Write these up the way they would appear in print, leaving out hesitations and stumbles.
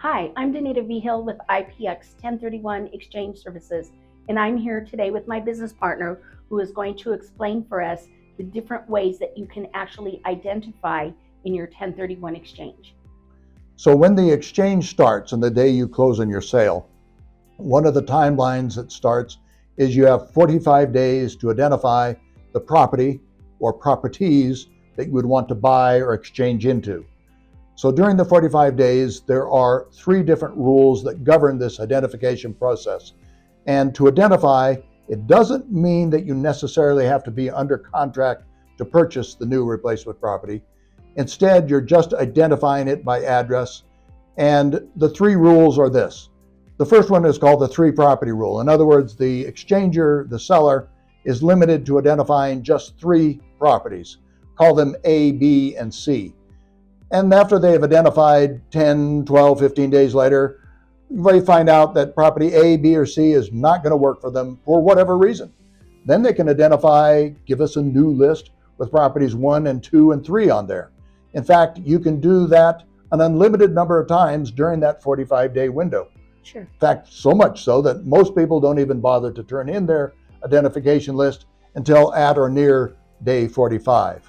Hi, I'm Danita Vigil with IPX1031 Exchange Services, and I'm here today with my business partner who is going to explain for us the different ways that you can actually identify in your 1031 exchange. So when the exchange starts and the day you close on your sale, one of the timelines that starts is you have 45 days to identify the property or properties that you would want to buy or exchange into. So during the 45 days, there are 3 different rules that govern this identification process. And to identify, it doesn't mean that you necessarily have to be under contract to purchase the new replacement property. Instead, you're just identifying it by address. And the 3 rules are this. The first one is called the 3 property rule. In other words, the exchanger, the seller, is limited to identifying just 3 properties. Call them A, B, and C. And after they have identified 10, 12, 15 days later, they find out that property A, B, or C is not going to work for them for whatever reason. Then they can give us a new list with properties 1 and 2 and 3 on there. In fact, you can do that an unlimited number of times during that 45-day window. Sure. In fact, so much so that most people don't even bother to turn in their identification list until at or near day 45.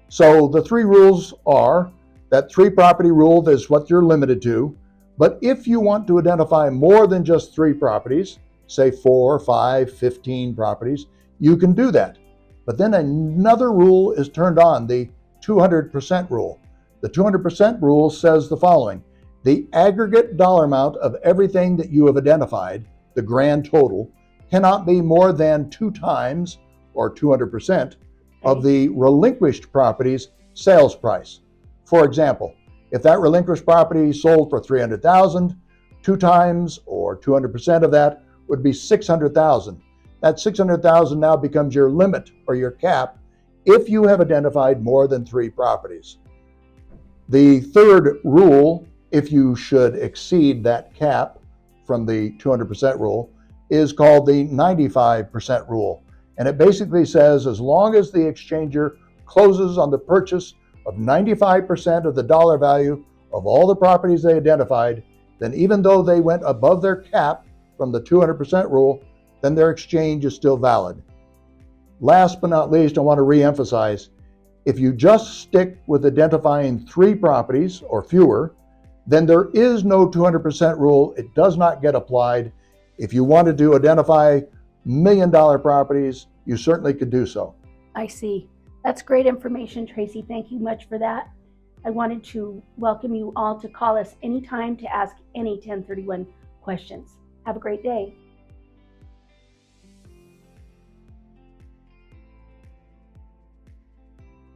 So the 3 rules are that 3 property rule is what you're limited to. But if you want to identify more than just 3 properties, say 4, 5, 15 properties, you can do that. But then another rule is turned on, the 200% rule. The 200% rule says the following: the aggregate dollar amount of everything that you have identified, the grand total, cannot be more than 2 times, or 200%, of the relinquished property's sales price. For example, if that relinquished property sold for $300,000, 2 times or 200% of that would be $600,000. That $600,000 now becomes your limit or your cap if you have identified more than 3 properties. The third rule, if you should exceed that cap from the 200% rule, is called the 95% rule. And it basically says as long as the exchanger closes on the purchase of 95% of the dollar value of all the properties they identified, then even though they went above their cap from the 200% rule, then their exchange is still valid. Last but not least, I want to re-emphasize, if you just stick with identifying 3 properties or fewer, then there is no 200% rule. It does not get applied. If you wanted to identify $1 million properties, you certainly could do so. I see. That's great information, Tracy. Thank you much for that. I wanted to welcome you all to call us anytime to ask any 1031 questions. Have a great day.